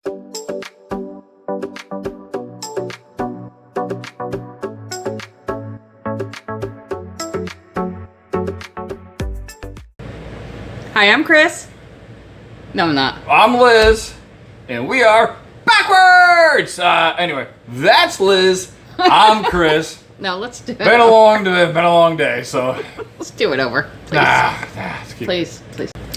Hi, I'm Chris. No, I'm not. I'm Liz, and we are backwards! Anyway, that's Liz. I'm Chris. No, let's do it. Been a long day, so... Let's do it over, please. Let's keep- Please.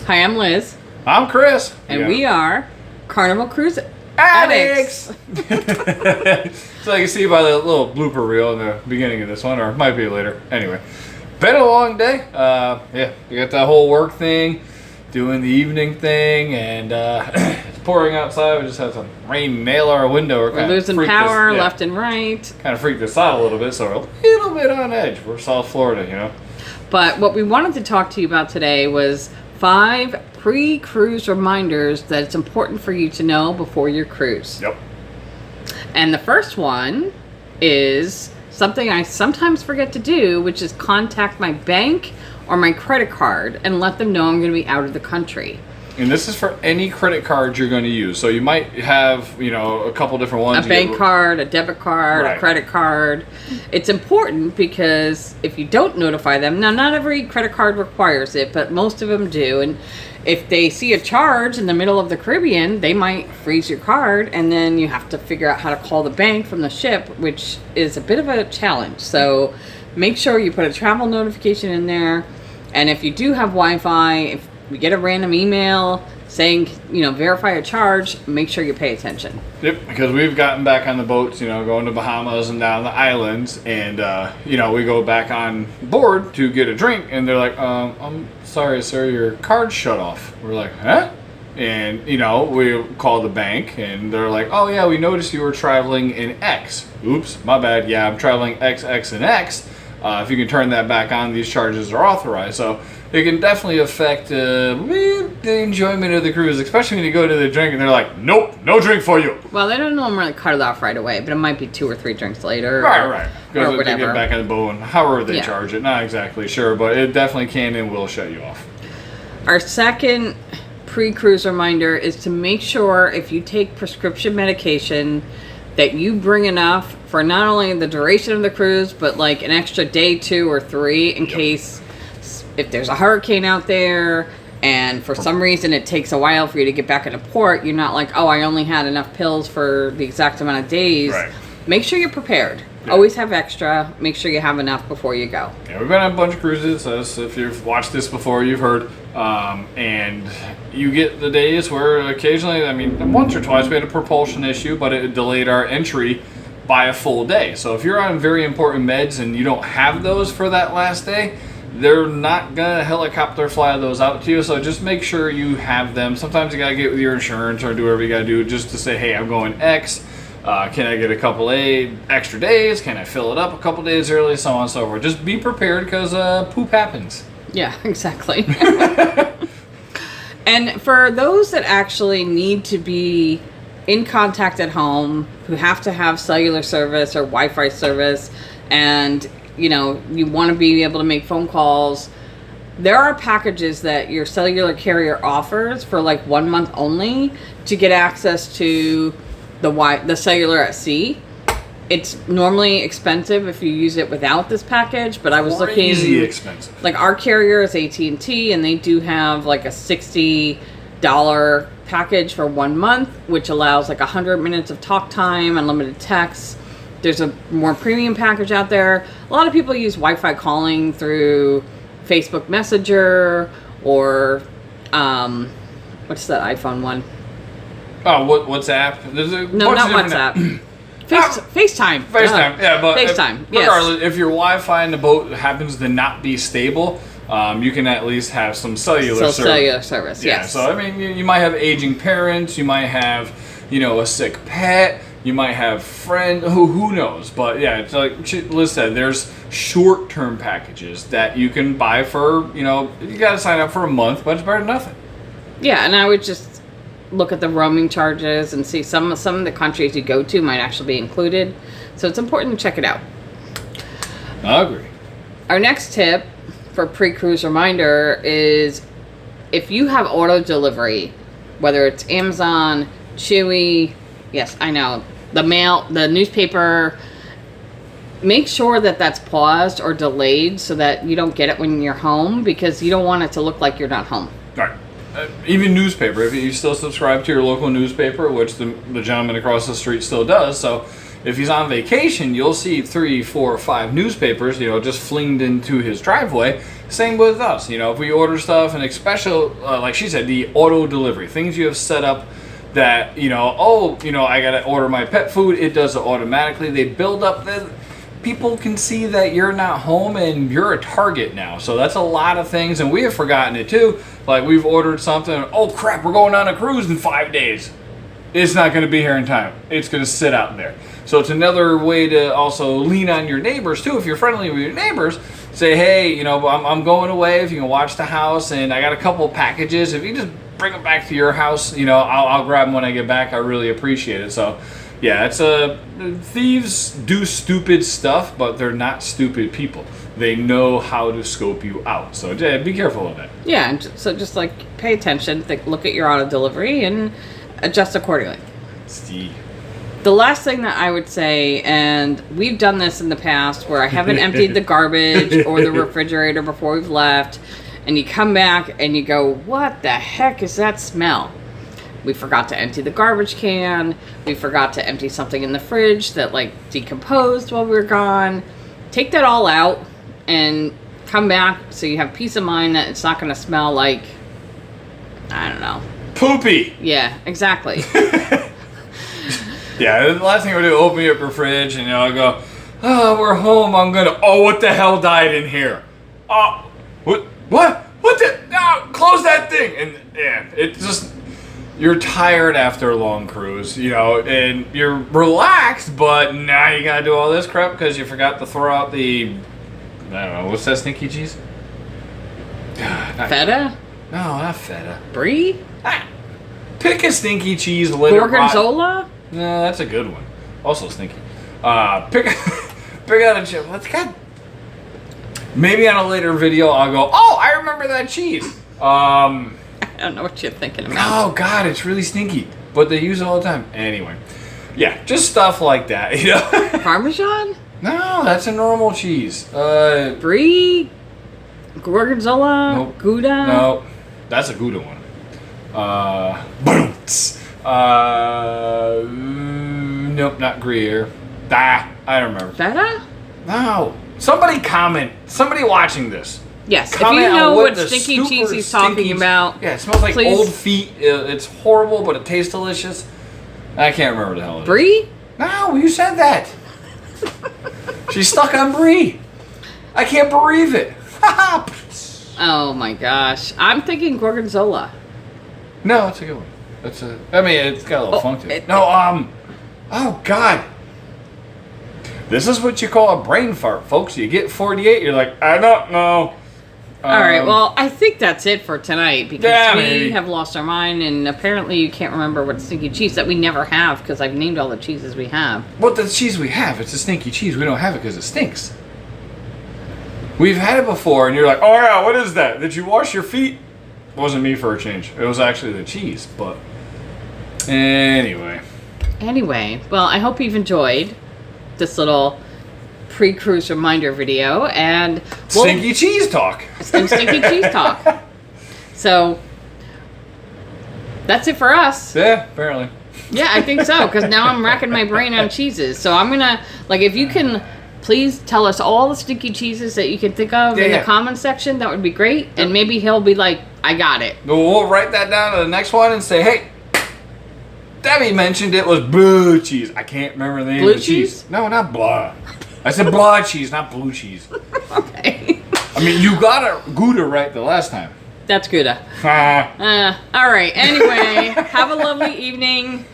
Hi, I'm Liz. I'm Chris. And we are Carnival Cruise Addicts! Addicts. So you can see by the little blooper reel in the beginning of this one, or it might be later. Anyway, been a long day. Yeah, you got that whole work thing, doing the evening thing, and it's pouring outside. We just had some rain nail our window. We're losing power left and right. Kind of freaked us out a little bit, so we're a little bit on edge. We're South Florida, you know. But what we wanted to talk to you about today was 5 pre-cruise reminders that it's important for you to know before your cruise. Yep. And the first one is something I sometimes forget to do, which is contact my bank or my credit card and let them know I'm going to be out of the country. And this is for any credit card you're going to use. So you might have, a couple different ones. A bank card, a debit card, Right. a credit card. It's important because if you don't notify them, now not every credit card requires it, but most of them do. And if they see a charge in the middle of the Caribbean, they might freeze your card, and then you have to figure out how to call the bank from the ship, which is a bit of a challenge. So make sure you put a travel notification in there. And if you do have Wi-Fi, if you get a random email saying, verify a charge, make sure you pay attention. Yep, because we've gotten back on the boats, going to Bahamas and down the islands, and, we go back on board to get a drink, and they're like, I'm sorry, sir, your card's shut off. We're like, huh? And, we call the bank, and they're like, oh, yeah, we noticed you were traveling in X. Oops, my bad. Yeah, I'm traveling X, X, and X. If you can turn that back on, these charges are authorized. So it can definitely affect the enjoyment of the cruise, especially when you go to the drink and they're like, nope, no drink for you. Well, they don't normally cut it off right away, but it might be 2 or 3 drinks later. Right. Or Because they whatever. get back on the boat and however they charge it. Not exactly sure, but it definitely can and will shut you off. Our second pre-cruise reminder is to make sure if you take prescription medication that you bring enough for not only the duration of the cruise, but like an extra day, 2 or 3 in case if there's a hurricane out there and for some reason it takes a while for you to get back into port, you're not like, oh, I only had enough pills for the exact amount of days. Right. Make sure you're prepared. Yeah. Always have extra. Make sure you have enough before you go. Yeah, we've been on a bunch of cruises, as if you've watched this before, you've heard. And you get the days where occasionally, once or twice we had a propulsion issue, but it delayed our entry by a full day. So if you're on very important meds and you don't have those for that last day, they're not gonna helicopter fly those out to you. So just make sure you have them. Sometimes you gotta get with your insurance or do whatever you gotta do just to say, hey, I'm going X. Can I get a couple extra days? Can I fill it up a couple days early? So on and so forth. Just be prepared because poop happens. Yeah, exactly. And for those that actually need to be in contact at home, who have to have cellular service or Wi-Fi service, and you want to be able to make phone calls, there are packages that your cellular carrier offers for like 1 month only to get access to the cellular at sea. It's normally expensive if you use it without this package, but I was looking. Crazy expensive. Like our carrier is AT&T, and they do have like a $60 package for 1 month, which allows like 100 minutes of talk time, unlimited text. There's a more premium package out there. A lot of people use Wi-Fi calling through Facebook Messenger or what's that iPhone one? Oh, WhatsApp? There's a No, bunch not of different WhatsApp. FaceTime. FaceTime, yeah, but FaceTime, yes. regardless, if your Wi-Fi in the boat happens to not be stable, you can at least have some cellular service. Cellular service, Yeah, yes. so you might have aging parents, you might have, a sick pet, you might have friends, who knows? But yeah, it's like Liz said, there's short-term packages that you can buy for, you got to sign up for a month, but it's better than nothing. Yeah, and I would just look at the roaming charges and see some of the countries you go to might actually be included. So it's important to check it out. I agree. Our next tip for pre-cruise reminder is if you have auto delivery, whether it's Amazon, chewy. Yes, I know. The newspaper, make sure that that's paused or delayed so that you don't get it when you're home, because you don't want it to look like you're not home. All right. Even newspaper, if you still subscribe to your local newspaper, which the gentleman across the street still does, so if he's on vacation, you'll see 3, 4, 5 newspapers, just flinged into his driveway. Same with us, if we order stuff, and especially, like she said, the auto delivery, things you have set up that, I gotta order my pet food, it does it automatically. They build up people can see that you're not home and you're a target now. So that's a lot of things, and we have forgotten it too. Like, we've ordered something, oh crap, we're going on a cruise in 5 days. It's not going to be here in time. It's going to sit out there. So it's another way to also lean on your neighbors too. If you're friendly with your neighbors, say, hey, I'm going away. If you can watch the house, and I got a couple of packages. If you just bring them back to your house, I'll grab them when I get back. I really appreciate it. So yeah, it's thieves do stupid stuff, but they're not stupid people. They know how to scope you out. So be careful of that. Yeah, and so just like pay attention, look at your auto delivery, and adjust accordingly. Steve. The last thing that I would say, and we've done this in the past where I haven't emptied the garbage or the refrigerator before we've left, and you come back and you go, what the heck is that smell? We forgot to empty the garbage can. We forgot to empty something in the fridge that decomposed while we were gone. Take that all out and come back so you have peace of mind that it's not going to smell like, I don't know. Poopy. Yeah, exactly. Yeah, the last thing I do, open up your fridge, and I go, oh, we're home. What the hell died in here? What the, no, close that thing. And yeah, it's just, you're tired after a long cruise, and you're relaxed, but now you gotta do all this crap because you forgot to throw out the, I don't know, what's that stinky cheese? Feta? No, not feta. Brie? Pick a stinky cheese. Gorgonzola? No, that's a good one. Also stinky. Pick out a chip. Let's get. Maybe on a later video I'll go, oh, I remember that cheese. I don't know what you're thinking about. Oh God, it's really stinky, but they use it all the time. Anyway, yeah, just stuff like that. Parmesan? No, that's a normal cheese. Brie? Gorgonzola? Nope. Gouda? No, that's a Gouda one. Nope, not Gruyere. I don't remember. Feta? No. Somebody comment. Somebody watching this. Yes, comment if you know on what stinky cheese he's talking about. Yeah, it smells like please. old feet. It's horrible, but it tastes delicious. I can't remember the hell it is. Brie? No, you said that. She's stuck on Brie. I can't believe it. Oh my gosh. I'm thinking Gorgonzola. No, it's a good one. It's got a little funk to it. Oh God. This is what you call a brain fart, folks. You get 48, you're like, I don't know. All right, well, I think that's it for tonight because maybe. have lost our mind, and apparently you can't remember what stinky cheese that we never have because I've named all the cheeses we have. What the cheese we have? It's a stinky cheese. We don't have it because it stinks. We've had it before, and you're like, oh yeah, what is that? Did you wash your feet? It wasn't me for a change. It was actually the cheese, but anyway. Anyway, well, I hope you've enjoyed this little pre-cruise reminder video, and stinky cheese talk. Some stinky cheese talk. So that's it for us. Yeah, apparently. Yeah, I think so, because now I'm racking my brain on cheeses. So I'm gonna, if you can please tell us all the stinky cheeses that you can think of in the comments section, that would be great. Yep. And maybe he'll be like, I got it. We'll write that down to the next one and say, hey, Debbie mentioned it was blue cheese. I can't remember the name of the cheese. No, not blah. I said blah cheese, not blue cheese. Okay. I mean, you got a Gouda right the last time. That's Gouda. All right. Anyway, have a lovely evening.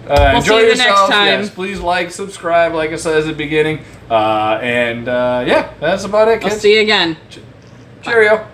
We'll enjoy see you the next time. Yes, please like, subscribe, like I said at the beginning. Yeah, that's about it, kids. I'll see you again. Cheerio.